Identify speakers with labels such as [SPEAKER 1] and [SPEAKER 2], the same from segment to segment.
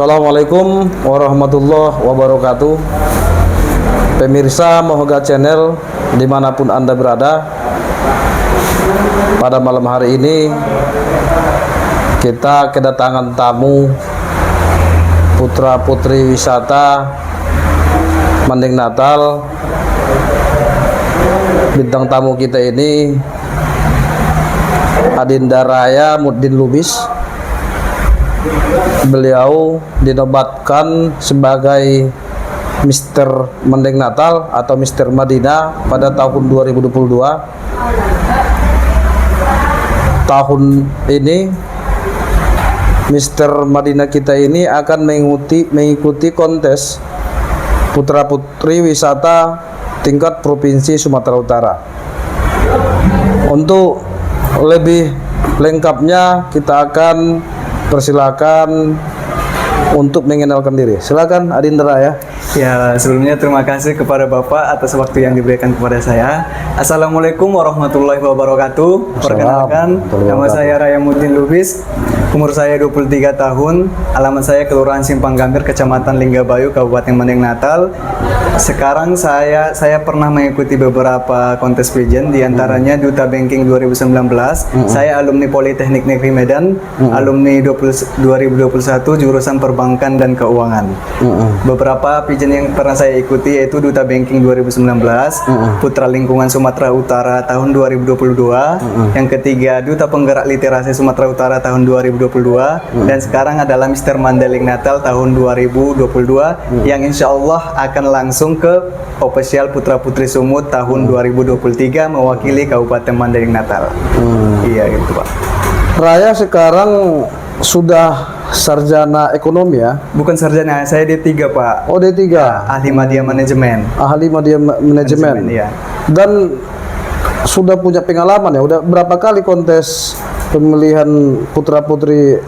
[SPEAKER 1] Assalamualaikum warahmatullahi wabarakatuh. Pemirsa Mohoga Channel dimanapun Anda berada, pada malam hari ini kita kedatangan tamu putra putri wisata Mandeng Natal. Bintang tamu kita ini Adinda Raya Muddin Lubis. Beliau dinobatkan sebagai Mister Mandeng Natal atau Mister Madinah pada tahun 2022. Tahun ini Mister Madinah kita ini akan mengikuti kontes putra putri wisata tingkat provinsi Sumatera Utara. Untuk lebih lengkapnya kita akan persilakan untuk mengenalkan diri. Silakan Adinda Raya.
[SPEAKER 2] Ya, sebelumnya terima kasih kepada Bapak atas waktu yang diberikan kepada saya. Assalamualaikum warahmatullahi wabarakatuh. Perkenalkan, nama saya Raya Muddin Lubis. Umur saya 23 tahun. Alamat saya Kelurahan Simpang Gambir, Kecamatan Linggabayu, Kabupaten Mandeng Natal. Sekarang saya pernah mengikuti beberapa kontes pageant, diantaranya Duta Banking 2019. Saya alumni Politeknik Negeri Medan, alumni 2021 jurusan Perbankan dan Keuangan. Beberapa pageant yang pernah saya ikuti yaitu Duta Banking 2019, Putra Lingkungan Sumatera Utara tahun 2022, yang ketiga Duta Penggerak Literasi Sumatera Utara tahun 2022, dan sekarang adalah Mister Mandeng Natal tahun 2022, yang insya Allah akan langsung ke official Putra Putri Sumut tahun 2023 mewakili Kabupaten Mandeng Natal. Iya gitu Pak.
[SPEAKER 1] Raya sekarang sudah sarjana ekonomi ya?
[SPEAKER 2] Bukan sarjana, saya D3 Pak.
[SPEAKER 1] Oh D3.
[SPEAKER 2] Ya, ahli media manajemen.
[SPEAKER 1] Ahli media manajemen.
[SPEAKER 2] Ya.
[SPEAKER 1] Dan sudah punya pengalaman ya? Udah berapa kali kontes pemilihan putra putri?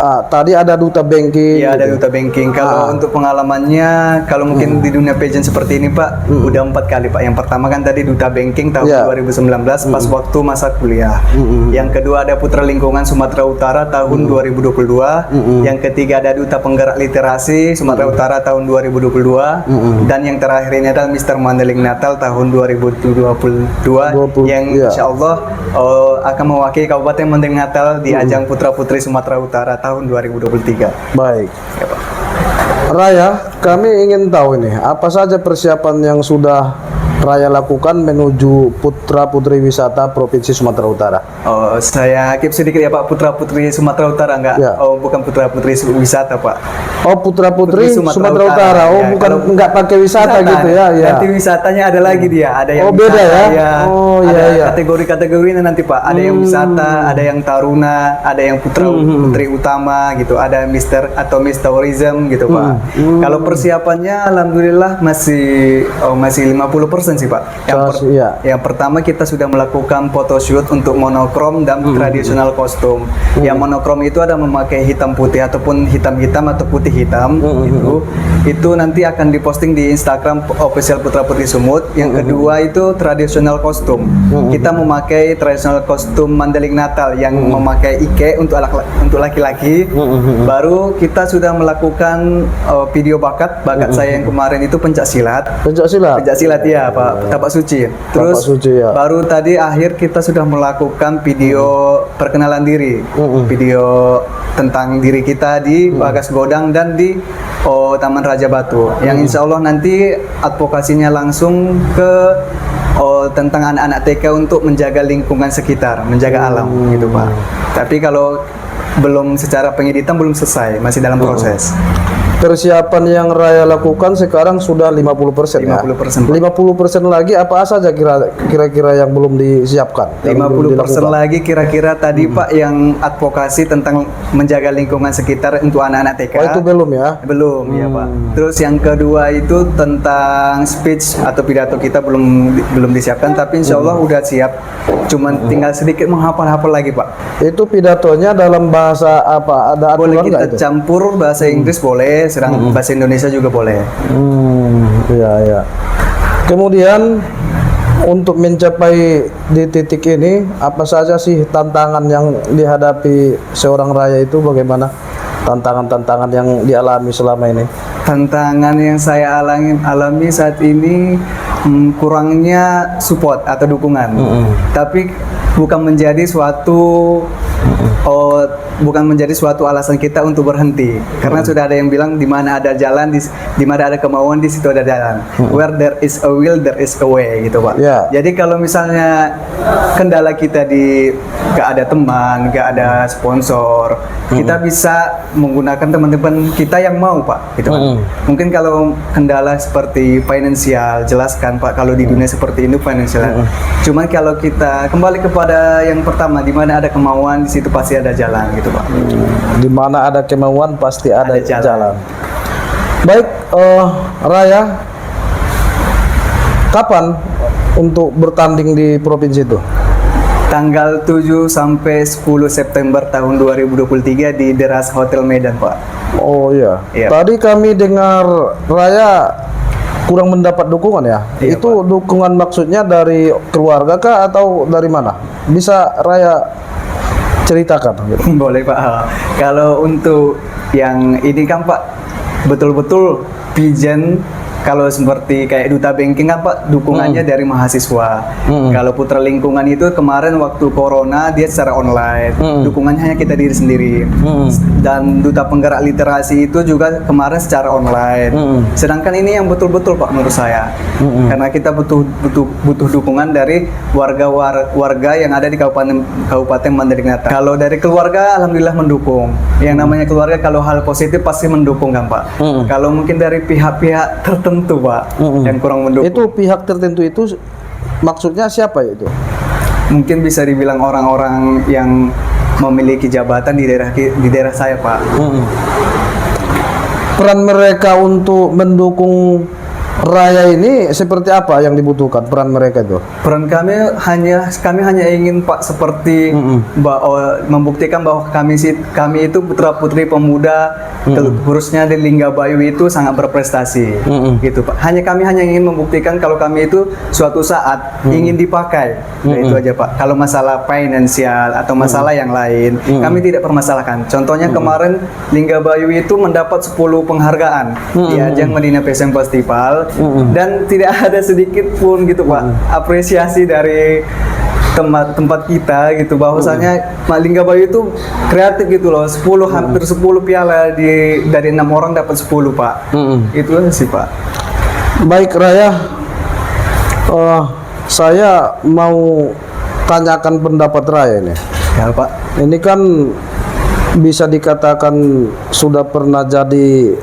[SPEAKER 1] Tadi ada Duta Banking.
[SPEAKER 2] Iya, ada Duta Banking. Kalau untuk pengalamannya, kalau mungkin di dunia pageant seperti ini Pak, udah 4 kali Pak. Yang pertama kan tadi Duta Banking tahun 2019 pas waktu masa kuliah. Yang kedua ada Putra Lingkungan Sumatera Utara tahun 2022. Yang ketiga ada Duta Penggerak Literasi Sumatera Utara tahun 2022. Dan yang terakhir ini adalah Mister Mandeng Natal tahun 2022 yang insya Allah akan mewakili Kabupaten Mandeng Natal di ajang Putra Putri Sumatera Utara tahun 2023.
[SPEAKER 1] Baik.
[SPEAKER 2] Ya, Pak.
[SPEAKER 1] Raya, kami ingin tahu ini apa saja persiapan yang sudah Raya lakukan menuju putra putri wisata Provinsi Sumatera Utara.
[SPEAKER 2] Oh, saya keep sedikit ya Pak, Putra Putri Sumatera Utara enggak?
[SPEAKER 1] Ya.
[SPEAKER 2] Oh, bukan Putra Putri wisata Pak.
[SPEAKER 1] Oh, putra putri Sumatera Utara. Oh,
[SPEAKER 2] ya,
[SPEAKER 1] bukan enggak pakai wisata gitu ya? Ya.
[SPEAKER 2] Nanti wisatanya ada lagi dia, ada yang
[SPEAKER 1] beda
[SPEAKER 2] wisata,
[SPEAKER 1] ya? Oh iya iya.
[SPEAKER 2] Kategori-kategorinya nanti Pak, ada yang wisata, ada yang taruna, ada yang putra putri utama gitu, ada Mister atau Miss Tourism gitu Pak. Kalau persiapannya alhamdulillah masih 50% sih Pak. Yang pertama kita sudah melakukan photoshoot untuk monokrom dan tradisional kostum. Yang monokrom itu ada memakai hitam putih ataupun hitam-hitam atau putih hitam gitu. Itu nanti akan diposting di Instagram official Putra Putri Sumut. Yang kedua itu tradisional kostum. Kita memakai tradisional kostum Mandeng Natal yang memakai ike untuk laki-laki. Baru kita sudah melakukan video bakat saya yang kemarin itu pencak silat. Pencak silat ya Pak, tapak suci. Terus baru tadi akhir kita sudah melakukan video perkenalan diri, video tentang diri kita di Bagas Godang dan di Taman Raja Batu. Yang insya Allah nanti advokasinya langsung ke tentang anak-anak TK untuk menjaga lingkungan sekitar, menjaga alam gitu Pak. Tapi kalau belum secara pengeditan belum selesai, masih dalam proses.
[SPEAKER 1] Persiapan yang Raya lakukan sekarang sudah 50% ya?
[SPEAKER 2] 50%.
[SPEAKER 1] 50% lagi apa saja kira-kira yang belum disiapkan?
[SPEAKER 2] 50% lagi kira-kira tadi Pak yang advokasi tentang menjaga lingkungan sekitar untuk anak-anak TK.
[SPEAKER 1] Oh itu belum ya?
[SPEAKER 2] Belum ya Pak. Terus yang kedua itu tentang speech atau pidato kita belum disiapkan, tapi insya Allah udah siap. Cuman tinggal sedikit menghafal-hafal lagi Pak.
[SPEAKER 1] Itu pidatonya dalam bahasa apa? Ada
[SPEAKER 2] boleh
[SPEAKER 1] aturan
[SPEAKER 2] kita
[SPEAKER 1] nggak itu?
[SPEAKER 2] Campur bahasa Inggris boleh, sedang bahasa Indonesia juga boleh.
[SPEAKER 1] Iya ya. Kemudian untuk mencapai di titik ini apa saja sih tantangan yang dihadapi seorang Raya itu bagaimana? tantangan-tantangan yang dialami selama ini?
[SPEAKER 2] Tantangan yang saya alami saat ini kurangnya support atau dukungan. Tapi bukan menjadi suatu alasan kita untuk berhenti. Karena sudah ada yang bilang di mana ada jalan, di mana ada kemauan, di situ ada jalan. Where there is a will, there is a way, gitu Pak.
[SPEAKER 1] Ya.
[SPEAKER 2] Jadi kalau misalnya kendala kita gak ada teman, gak ada sponsor, kita bisa menggunakan teman-teman kita yang mau Pak, gitu kan. Mungkin kalau kendala seperti finansial, jelaskan Pak, kalau di dunia seperti ini finansial. Cuman kalau kita kembali kepada yang pertama, di mana ada kemauan, di situ pasti ada jalan, gitu Pak.
[SPEAKER 1] Di mana ada kemauan pasti ada
[SPEAKER 2] Ada jalan.
[SPEAKER 1] jalan. Baik, Raya, kapan untuk bertanding di provinsi itu?
[SPEAKER 2] Tanggal 7 sampai 10 September tahun 2023 di Deras Hotel Medan, Pak.
[SPEAKER 1] Oh iya.
[SPEAKER 2] Iya.
[SPEAKER 1] Tadi kami dengar Raya kurang mendapat dukungan ya.
[SPEAKER 2] Iya,
[SPEAKER 1] Itu dukungan maksudnya dari keluarga kah atau dari mana? Bisa Raya ceritakan gitu.
[SPEAKER 2] Boleh Pak. Kalau untuk yang ini kan Pak, betul-betul pigeon. Kalau seperti kayak duta banking kan Pak, dukungannya dari mahasiswa. Kalau putra lingkungan itu kemarin waktu corona dia secara online, dukungannya hanya kita diri sendiri. Dan duta penggerak literasi itu juga kemarin secara online. Sedangkan ini yang betul-betul Pak menurut saya, karena kita butuh dukungan dari warga yang ada di Kabupaten Mandailing. Kalau dari keluarga, alhamdulillah mendukung. Yang namanya keluarga kalau hal positif pasti mendukung kan Pak. Kalau mungkin dari pihak-pihak tertentu Pak yang kurang mendukung.
[SPEAKER 1] Itu pihak tertentu itu maksudnya siapa itu?
[SPEAKER 2] Mungkin bisa dibilang orang-orang yang memiliki jabatan di daerah saya Pak.
[SPEAKER 1] Peran mereka untuk mendukung Raya ini seperti apa yang dibutuhkan peran mereka itu?
[SPEAKER 2] Peran kami hanya ingin Pak seperti membuktikan bahwa kami itu putra putri pemuda khususnya di Linggabayu itu sangat berprestasi gitu Pak. Kami hanya ingin membuktikan kalau kami itu suatu saat ingin dipakai. Itu aja Pak. Kalau masalah finansial atau masalah yang lain kami tidak permasalahkan. Contohnya kemarin Linggabayu itu mendapat 10 penghargaan di ajang Medina Fashion Festival. Dan tidak ada sedikit pun gitu Pak apresiasi dari tempat kita gitu, bahwasanya Linggabayu itu kreatif gitu loh. Hampir 10 piala dari 6 orang dapat 10 Pak. Itu aja sih Pak.
[SPEAKER 1] Baik Raya, saya mau tanyakan pendapat Raya ini.
[SPEAKER 2] Ya Pak.
[SPEAKER 1] Ini kan bisa dikatakan sudah pernah jadi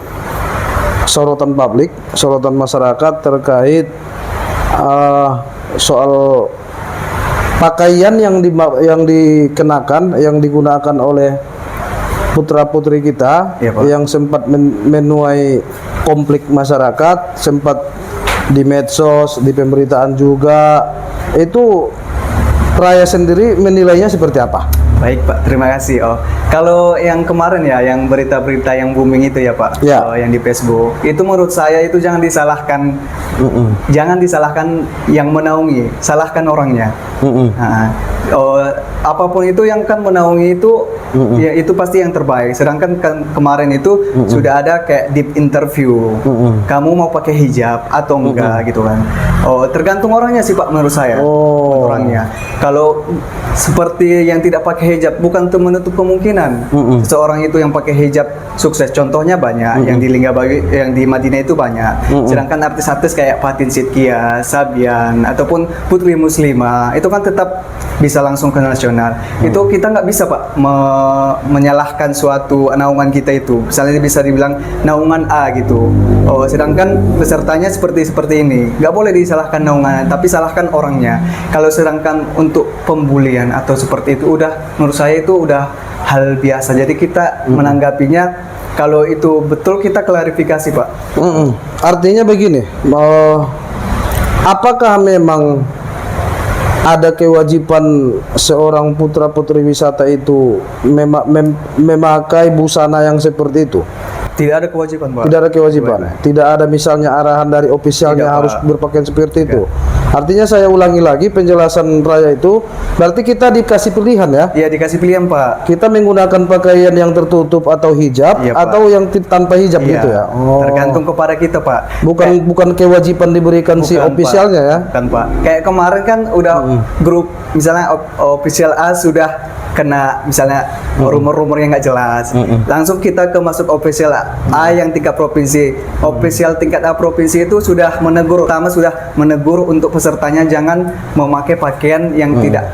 [SPEAKER 1] sorotan publik, sorotan masyarakat terkait soal pakaian yang dikenakan, yang digunakan oleh putra-putri kita,
[SPEAKER 2] ya, Pak,
[SPEAKER 1] yang sempat menuai konflik masyarakat, sempat di medsos, di pemberitaan juga. Itu Raya sendiri menilainya seperti apa?
[SPEAKER 2] Baik Pak, terima kasih. Kalau yang kemarin ya, yang berita-berita yang booming itu ya Pak,
[SPEAKER 1] Ya.
[SPEAKER 2] yang di Facebook, itu menurut saya itu jangan disalahkan, jangan disalahkan yang menaungi, salahkan orangnya. Apapun itu yang kan menaungi itu, ya itu pasti yang terbaik. Sedangkan kemarin itu sudah ada kayak deep interview, kamu mau pakai hijab atau enggak gitu kan? Tergantung orangnya sih Pak menurut saya, orangnya. Kalau seperti yang tidak pakai hijab, bukan untuk menutup kemungkinan seseorang itu yang pakai hijab sukses. Contohnya banyak yang di Linggabayu, yang di Madinah itu banyak. Sedangkan artis-artis kayak Fatin Sidkiah, Sabian ataupun Putri Muslimah itu kan tetap bisa langsung ke nasional. Itu kita nggak bisa Pak menyalahkan suatu naungan kita itu. Misalnya bisa dibilang naungan A gitu. Sedangkan pesertanya seperti ini. Nggak boleh disalahkan naungan, tapi salahkan orangnya. Kalau sedangkan untuk pembulian atau seperti itu menurut saya itu udah hal biasa. Jadi kita menanggapinya, kalau itu betul kita klarifikasi Pak.
[SPEAKER 1] Artinya begini, apakah memang ada kewajiban seorang putra-putri wisata itu memakai busana yang seperti itu?
[SPEAKER 2] Tidak ada kewajiban Pak.
[SPEAKER 1] Tidak ada kewajiban. Tidak ada misalnya arahan dari ofisialnya
[SPEAKER 2] Tidak,
[SPEAKER 1] harus
[SPEAKER 2] Pak.
[SPEAKER 1] berpakaian seperti itu. Artinya saya ulangi lagi penjelasan Raya itu, berarti kita dikasih pilihan ya.
[SPEAKER 2] Ya dikasih pilihan Pak.
[SPEAKER 1] Kita menggunakan pakaian yang tertutup atau hijab,
[SPEAKER 2] Iya, Pak.
[SPEAKER 1] atau yang tanpa hijab
[SPEAKER 2] Iya,
[SPEAKER 1] gitu ya.
[SPEAKER 2] tergantung kepada kita Pak.
[SPEAKER 1] Bukan kewajiban diberikan si
[SPEAKER 2] Bukan,
[SPEAKER 1] ofisialnya
[SPEAKER 2] Pak.
[SPEAKER 1] ya.
[SPEAKER 2] Bukan Pak. Kayak kemarin kan udah grup misalnya official A sudah kena misalnya rumor-rumor yang nggak jelas, langsung kita ke masuk official A yang tingkat provinsi. Official tingkat A provinsi itu sudah menegur, pertama sudah menegur untuk pesertanya jangan memakai pakaian yang tidak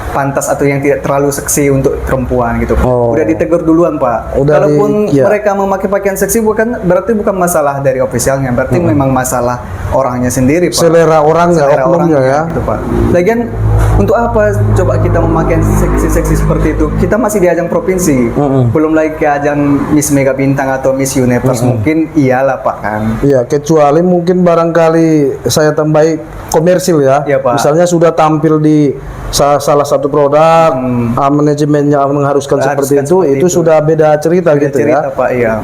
[SPEAKER 2] pantas atau yang tidak terlalu seksi untuk perempuan gitu.
[SPEAKER 1] Oh.
[SPEAKER 2] Udah ditegur duluan Pak.
[SPEAKER 1] Udah
[SPEAKER 2] Kalaupun
[SPEAKER 1] ya.
[SPEAKER 2] mereka memakai pakaian seksi berarti bukan masalah dari ofisialnya, berarti memang masalah orangnya sendiri Pak.
[SPEAKER 1] Selera orangnya,
[SPEAKER 2] Selera
[SPEAKER 1] oknumnya
[SPEAKER 2] orangnya,
[SPEAKER 1] ya.
[SPEAKER 2] gitu, Pak. Lagian untuk apa coba kita memakai seksi-seksi seperti itu? Kita masih di ajang provinsi, belum lagi ke ajang Miss Mega Bintang atau Miss Universe. Mungkin iyalah Pak kan.
[SPEAKER 1] Iya, kecuali mungkin barangkali saya tambahi komersil ya.
[SPEAKER 2] Iya, Pak.
[SPEAKER 1] Misalnya sudah tampil di salah satu produk, manajemennya mengharuskan seperti itu sudah beda cerita
[SPEAKER 2] Beda
[SPEAKER 1] gitu
[SPEAKER 2] cerita
[SPEAKER 1] ya.
[SPEAKER 2] Pak, iya.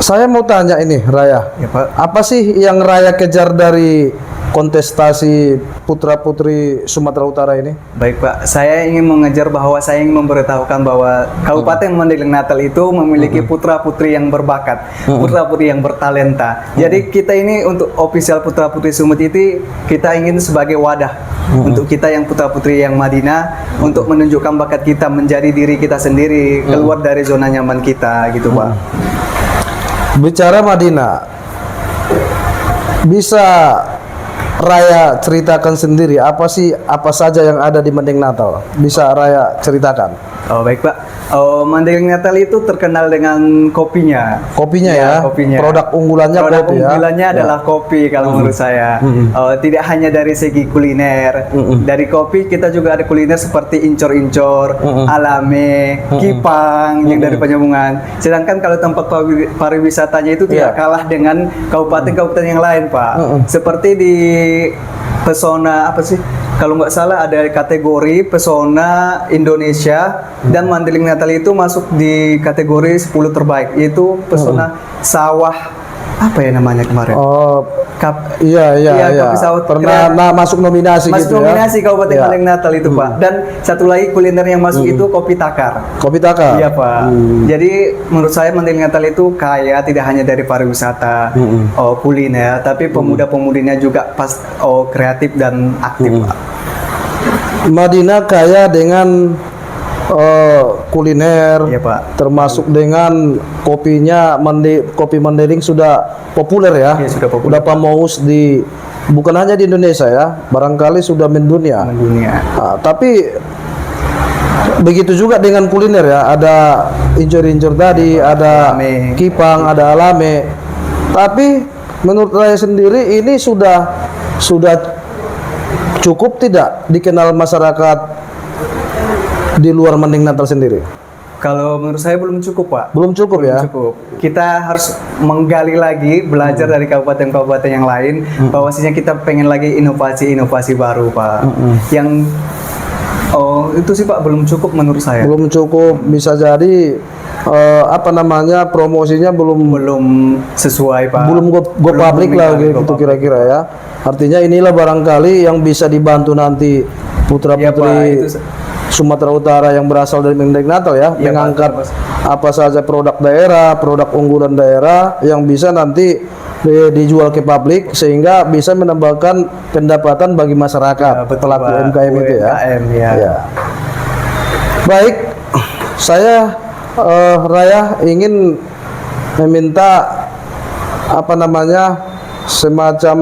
[SPEAKER 1] Saya mau tanya ini, Raya.
[SPEAKER 2] Ya, Pak.
[SPEAKER 1] Apa sih yang Raya kejar dari kontestasi putra-putri Sumatera Utara ini?
[SPEAKER 2] Baik Pak, saya ingin mengejar bahwa saya ingin memberitahukan bahwa Kabupaten Mandailing Natal itu memiliki putra-putri yang berbakat, putra-putri yang bertalenta. Jadi kita ini untuk official putra-putri Sumut itu kita ingin sebagai wadah untuk kita yang putra-putri yang Madinah untuk menunjukkan bakat kita, menjadi diri kita sendiri, keluar dari zona nyaman kita gitu Pak.
[SPEAKER 1] Bicara Madinah, bisa Raya ceritakan sendiri apa saja yang ada di Mandailing Natal? Bisa Raya ceritakan?
[SPEAKER 2] Oh baik Pak, Mandailing Natal itu terkenal dengan kopinya.
[SPEAKER 1] Kopinya ya,
[SPEAKER 2] kopinya.
[SPEAKER 1] Produk unggulannya
[SPEAKER 2] Produk
[SPEAKER 1] kopi ya.
[SPEAKER 2] unggulannya adalah kopi kalau menurut saya. Tidak hanya dari segi kuliner, dari kopi kita juga ada kuliner seperti incor-incor, alame, kipang yang dari Penyambungan. Sedangkan kalau tempat pariwisatanya itu tidak kalah dengan kabupaten-kabupaten yang lain Pak. Seperti di Pesona apa sih? Kalau nggak salah ada kategori Pesona Indonesia dan Mandailing Natal itu masuk di kategori 10 terbaik, yaitu Pesona Sawah apa ya namanya kemarin?
[SPEAKER 1] Oh, iya.
[SPEAKER 2] Kopi sawah
[SPEAKER 1] Pernah masuk nominasi
[SPEAKER 2] masuk
[SPEAKER 1] gitu
[SPEAKER 2] nominasi
[SPEAKER 1] ya.
[SPEAKER 2] Kabupaten Mandailing Natal itu Pak. Dan satu lagi kuliner yang masuk itu kopi takar.
[SPEAKER 1] Kopi takar.
[SPEAKER 2] Iya Pak. Jadi menurut saya Mandailing Natal itu kaya tidak hanya dari pariwisata, kuliner, tapi pemuda-pemudinya juga kreatif dan aktif Pak.
[SPEAKER 1] Madinah kaya dengan kuliner,
[SPEAKER 2] Iya, Pak.
[SPEAKER 1] termasuk dengan kopinya. Kopi Mandailing sudah populer ya.
[SPEAKER 2] Iya, sudah populer.
[SPEAKER 1] Udah famous bukan hanya di Indonesia ya, barangkali sudah mendunia.
[SPEAKER 2] Dunia.
[SPEAKER 1] Nah, tapi begitu juga dengan kuliner ya, ada incur-incur tadi, ada
[SPEAKER 2] Alame.
[SPEAKER 1] kipang, ada alame. Tapi menurut saya sendiri ini sudah cukup tidak dikenal masyarakat di luar Mandailing Natal sendiri?
[SPEAKER 2] Kalau menurut saya belum cukup Pak.
[SPEAKER 1] Belum cukup ya?
[SPEAKER 2] Cukup. Kita harus menggali lagi, belajar dari kabupaten-kabupaten yang lain. Bahwasanya kita pengen lagi inovasi-inovasi baru Pak. Yang itu sih Pak belum cukup menurut saya.
[SPEAKER 1] Belum cukup, bisa jadi promosinya belum
[SPEAKER 2] Sesuai Pak.
[SPEAKER 1] belum go public lah
[SPEAKER 2] meninggal,
[SPEAKER 1] gitu
[SPEAKER 2] go
[SPEAKER 1] kira-kira ya. Artinya inilah barangkali yang bisa dibantu nanti
[SPEAKER 2] Iya, Pak,
[SPEAKER 1] putra-putri
[SPEAKER 2] itu
[SPEAKER 1] Sumatera Utara yang berasal dari Mandailing Natal ya,
[SPEAKER 2] Iya,
[SPEAKER 1] mengangkat
[SPEAKER 2] Pak.
[SPEAKER 1] apa saja produk daerah, produk unggulan daerah yang bisa nanti dijual ke publik sehingga bisa menambahkan pendapatan bagi masyarakat
[SPEAKER 2] Ya, betul,
[SPEAKER 1] pelaku
[SPEAKER 2] Pak.
[SPEAKER 1] UMKM itu ya.
[SPEAKER 2] UMKM, ya.
[SPEAKER 1] Ya. Baik, saya Raya ingin meminta semacam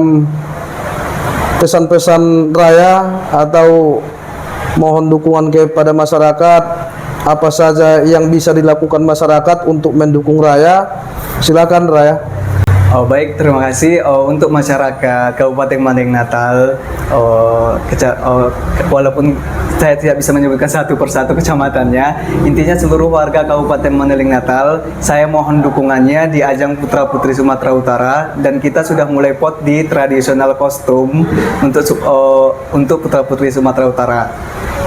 [SPEAKER 1] pesan-pesan Raya atau mohon dukungan kepada masyarakat, apa saja yang bisa dilakukan masyarakat untuk mendukung Raya. Silakan Raya.
[SPEAKER 2] Baik, terima kasih untuk masyarakat Kabupaten Mandailing Natal. Walaupun saya tidak bisa menyebutkan satu persatu kecamatannya, intinya seluruh warga Kabupaten Mandailing Natal, saya mohon dukungannya di ajang Putra Putri Sumatera Utara, dan kita sudah mulai pot di tradisional kostum untuk Putra Putri Sumatera Utara.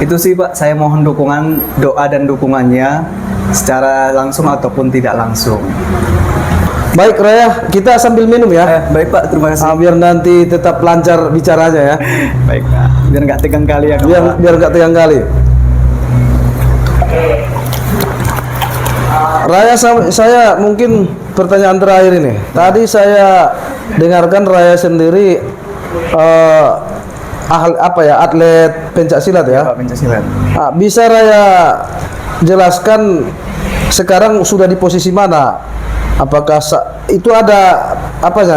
[SPEAKER 2] Itu sih Pak, saya mohon dukungan, doa dan dukungannya secara langsung ataupun tidak langsung.
[SPEAKER 1] Baik Raya, kita sambil minum ya.
[SPEAKER 2] Baik Pak, terima kasih.
[SPEAKER 1] Biar nanti tetap lancar bicaranya ya.
[SPEAKER 2] Baik Pak, biar nggak tegang kali ya.
[SPEAKER 1] Biar nggak tegang kali. Raya, saya mungkin pertanyaan terakhir ini. Tadi saya dengarkan Raya sendiri atlet pencak silat ya.
[SPEAKER 2] Pak, pencaksilat.
[SPEAKER 1] Bisa Raya jelaskan sekarang sudah di posisi mana? Apakah itu ada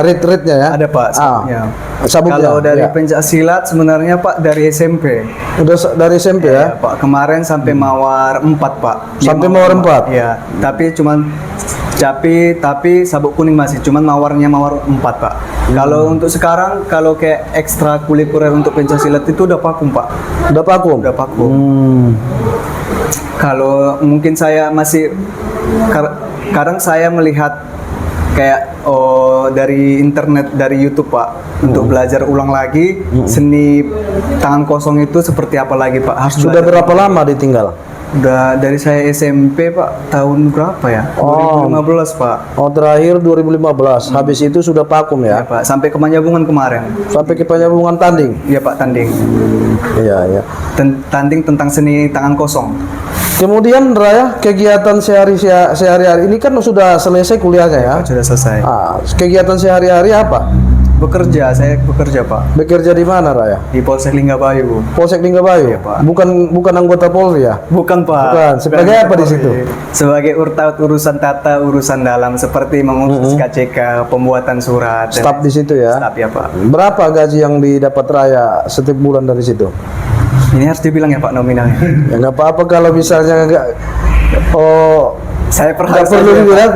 [SPEAKER 1] rate-nya ya?
[SPEAKER 2] Ada Pak, sabuknya.
[SPEAKER 1] Sabuknya.
[SPEAKER 2] Kalau dari
[SPEAKER 1] ya.
[SPEAKER 2] pencak silat sebenarnya Pak dari SMP.
[SPEAKER 1] Udah dari SMP ya?
[SPEAKER 2] Pak, kemarin sampai mawar 4 Pak.
[SPEAKER 1] Sampai mawar 4?
[SPEAKER 2] Iya, tapi sabuk kuning masih, cuman mawarnya mawar 4 Pak. Kalau untuk sekarang, kalau kayak ekstrakurikuler untuk pencak silat itu udah vakum Pak.
[SPEAKER 1] Udah vakum?
[SPEAKER 2] Udah vakum. Kalau mungkin saya masih kadang saya melihat kayak dari internet, dari YouTube Pak, untuk belajar ulang lagi seni tangan kosong itu seperti apa lagi Pak. Harus
[SPEAKER 1] Sudah
[SPEAKER 2] belajar.
[SPEAKER 1] berapa lama ditinggal?
[SPEAKER 2] Udah dari saya SMP Pak, tahun berapa ya? 2015 Pak.
[SPEAKER 1] Terakhir 2015. Habis itu sudah vakum
[SPEAKER 2] Ya
[SPEAKER 1] ya?
[SPEAKER 2] Pak, sampai ke Manyabungan kemarin.
[SPEAKER 1] Sampai ke penyambungan tanding?
[SPEAKER 2] Iya Pak, tanding.
[SPEAKER 1] Iya, iya.
[SPEAKER 2] Tanding tentang seni tangan kosong.
[SPEAKER 1] Kemudian Raya, kegiatan sehari-hari ini kan sudah selesai kuliahnya ya?
[SPEAKER 2] Sudah selesai.
[SPEAKER 1] Kegiatan sehari-hari apa?
[SPEAKER 2] Saya bekerja Pak.
[SPEAKER 1] Bekerja di mana Raya?
[SPEAKER 2] Di Polsek Linggabayu.
[SPEAKER 1] Polsek Linggabayu?
[SPEAKER 2] Iya, Pak.
[SPEAKER 1] Bukan anggota Polri ya?
[SPEAKER 2] Bukan Pak.
[SPEAKER 1] Bukan. Sebagai apa di situ?
[SPEAKER 2] Sebagai urusan tata urusan dalam seperti mengurus KCK, pembuatan surat.
[SPEAKER 1] Staf di situ ya?
[SPEAKER 2] Staf ya Pak.
[SPEAKER 1] Berapa gaji yang didapat Raya setiap bulan dari situ?
[SPEAKER 2] Ini harus dibilang ya Pak nominalnya.
[SPEAKER 1] Ya nggak apa-apa kalau misalnya nggak.
[SPEAKER 2] Saya
[SPEAKER 1] Nggak perlu dibilang.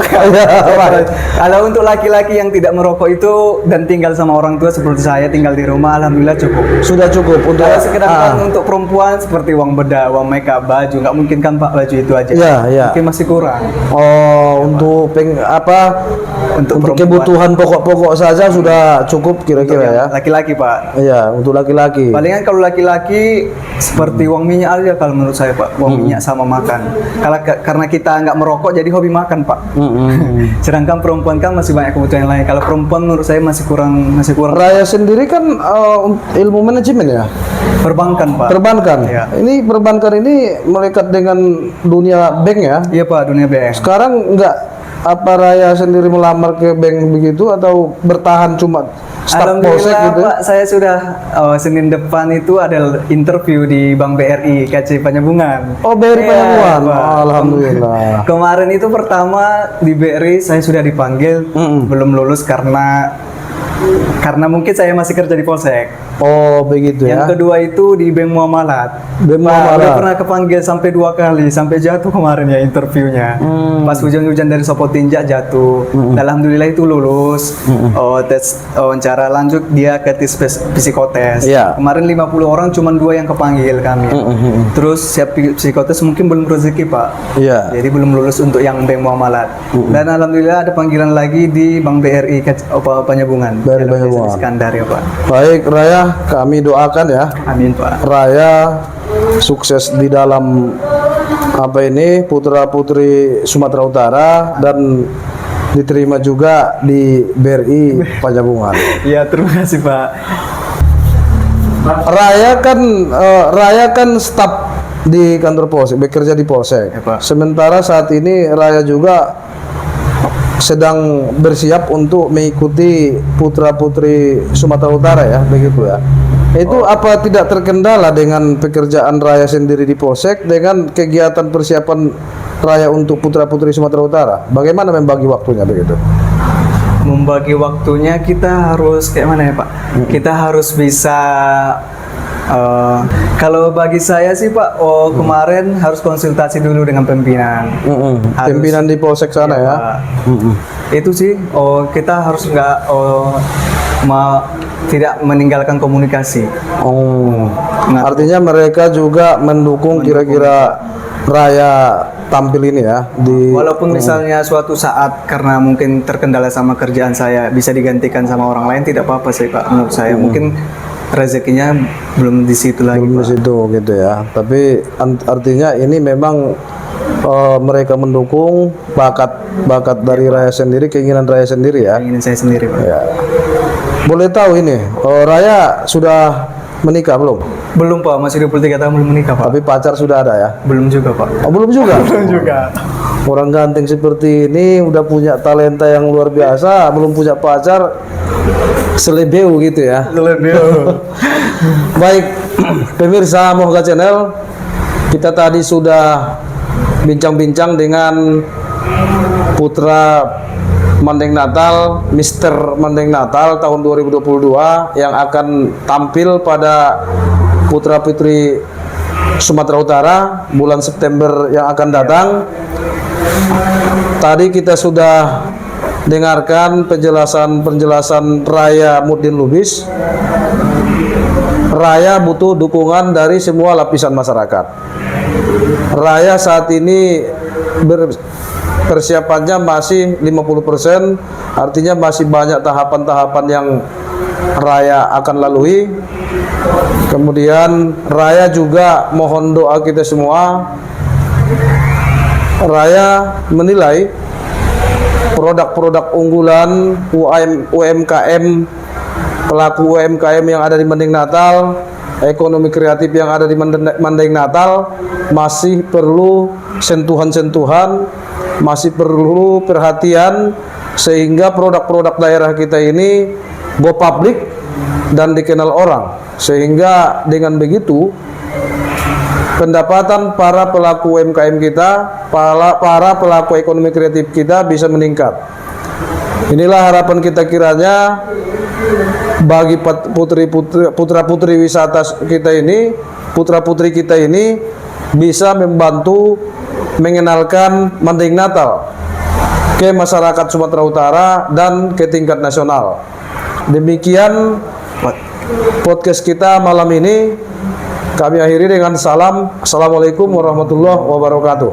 [SPEAKER 2] Kalau untuk laki-laki yang tidak merokok itu dan tinggal sama orang tua seperti saya tinggal di rumah, alhamdulillah cukup.
[SPEAKER 1] Sudah cukup untuk.
[SPEAKER 2] Kalau sekedar untuk perempuan seperti uang bedak, uang makeup, baju, nggak mungkin kan Pak baju itu aja.
[SPEAKER 1] Iya, iya.
[SPEAKER 2] Mungkin masih kurang.
[SPEAKER 1] Untuk untuk
[SPEAKER 2] perempuan.
[SPEAKER 1] kebutuhan pokok-pokok saja sudah cukup kira-kira ya.
[SPEAKER 2] Laki-laki Pak.
[SPEAKER 1] Iya, untuk laki-laki.
[SPEAKER 2] Palingan kalau laki-laki seperti uang minyak aja kalau menurut saya Pak, uang minyak sama makan. Karena kita nggak merokok jadi hobi makan Pak. Sedangkan perempuan kan masih banyak kebutuhan yang lain. Kalau perempuan menurut saya masih kurang.
[SPEAKER 1] Raya sendiri kan ilmu manajemen ya.
[SPEAKER 2] Perbankan Pak.
[SPEAKER 1] Perbankan.
[SPEAKER 2] Ya.
[SPEAKER 1] Ini perbankan ini melekat dengan dunia bank ya.
[SPEAKER 2] Iya Pak, dunia bank.
[SPEAKER 1] Sekarang apa Raya sendiri melamar ke bank begitu atau bertahan cuma staf polsek
[SPEAKER 2] Alhamdulillah
[SPEAKER 1] gitu?
[SPEAKER 2] Pak, saya sudah Senin depan itu ada interview di Bank BRI KC Penyambungan.
[SPEAKER 1] Oh, BRI
[SPEAKER 2] Iya,
[SPEAKER 1] Penyambungan.
[SPEAKER 2] Pak.
[SPEAKER 1] Alhamdulillah.
[SPEAKER 2] Kemarin itu pertama di BRI saya sudah dipanggil, belum lulus karena mungkin saya masih kerja di Polsek.
[SPEAKER 1] Oh, begitu ya.
[SPEAKER 2] Yang kedua itu di Bank Muamalat.
[SPEAKER 1] Bank Muamalat.
[SPEAKER 2] Udah pernah kepanggil sampai 2 kali, sampai jatuh kemarin ya interviewnya. Pas hujan-hujan dari Sopotinjak jatuh. Alhamdulillah itu lulus. Tes wawancara lanjut dia ke tes psikotes.
[SPEAKER 1] Iya.
[SPEAKER 2] Kemarin 50 orang cuma 2 yang kepanggil kami. Terus siap psikotes mungkin belum rezeki Pak.
[SPEAKER 1] Iya.
[SPEAKER 2] Jadi belum lulus untuk yang Bank Muamalat. Dan alhamdulillah ada panggilan lagi di Bank BRI Penyambungan.
[SPEAKER 1] BRI Penyambungan.
[SPEAKER 2] Iskandar ya Pak.
[SPEAKER 1] Baik Raya, kami doakan ya
[SPEAKER 2] Amin Pak.
[SPEAKER 1] Raya sukses di dalam putra putri Sumatera Utara dan diterima juga di BRI Penyambungan.
[SPEAKER 2] Iya, terima kasih Pak.
[SPEAKER 1] Raya kan staf di kantor Polsek, bekerja di Polsek.
[SPEAKER 2] Ya, Pak.
[SPEAKER 1] Sementara saat ini Raya juga sedang bersiap untuk mengikuti putra putri Sumatera Utara ya, begitu ya. Itu apa tidak terkendala dengan pekerjaan Raya sendiri di Polsek dengan kegiatan persiapan Raya untuk putra putri Sumatera Utara? Bagaimana membagi waktunya begitu?
[SPEAKER 2] Membagi waktunya kita harus kayak mana ya Pak? Kita harus bisa kalau bagi saya sih Pak, kemarin harus konsultasi dulu dengan pimpinan.
[SPEAKER 1] Pimpinan di Polsek sana ya.
[SPEAKER 2] Pak. Itu sih, kita harus tidak meninggalkan komunikasi.
[SPEAKER 1] Artinya mereka juga mendukung kira-kira Raya tampil ini ya di.
[SPEAKER 2] Walaupun misalnya suatu saat karena mungkin terkendala sama kerjaan saya bisa digantikan sama orang lain, tidak apa-apa sih Pak menurut saya. Mungkin rezekinya belum di situ lagi.
[SPEAKER 1] Belum di situ gitu ya. Tapi artinya ini memang mereka mendukung bakat dari Raya sendiri, keinginan Raya sendiri ya.
[SPEAKER 2] Ingin saya sendiri Pak.
[SPEAKER 1] Ya. Boleh tahu ini, Raya sudah menikah belum?
[SPEAKER 2] Belum Pak, masih 23 tahun belum menikah Pak.
[SPEAKER 1] Tapi pacar sudah ada ya?
[SPEAKER 2] Belum juga Pak.
[SPEAKER 1] Oh, belum juga?
[SPEAKER 2] Belum juga.
[SPEAKER 1] Orang ganteng seperti ini udah punya talenta yang luar biasa, belum punya pacar, selebeu gitu ya.
[SPEAKER 2] Lebih.
[SPEAKER 1] Baik, pemirsa Mohga Channel, kita tadi sudah bincang-bincang dengan putra Mandeng Natal, Mr. Mandeng Natal tahun 2022 yang akan tampil pada Putra Putri Sumatera Utara bulan September yang akan datang. Tadi kita sudah dengarkan penjelasan Raya Mudin Lubis. Raya butuh dukungan dari semua lapisan masyarakat. Raya saat ini persiapannya masih 50%, artinya masih banyak tahapan-tahapan yang Raya akan lalui. Kemudian Raya juga mohon doa kita semua. Raya menilai produk-produk unggulan UMKM, pelaku UMKM yang ada di Mandeng Natal, ekonomi kreatif yang ada di Mandeng Natal masih perlu sentuhan-sentuhan, masih perlu perhatian sehingga produk-produk daerah kita ini go public dan dikenal orang, sehingga dengan begitu pendapatan para pelaku UMKM kita, para pelaku ekonomi kreatif kita bisa meningkat. Inilah harapan kita kiranya bagi putra-putri wisata kita ini, putra-putri kita ini bisa membantu mengenalkan Mandeng Natal ke masyarakat Sumatera Utara dan ke tingkat nasional. Demikian podcast kita malam ini. Kami akhiri dengan salam. Assalamualaikum warahmatullahi wabarakatuh.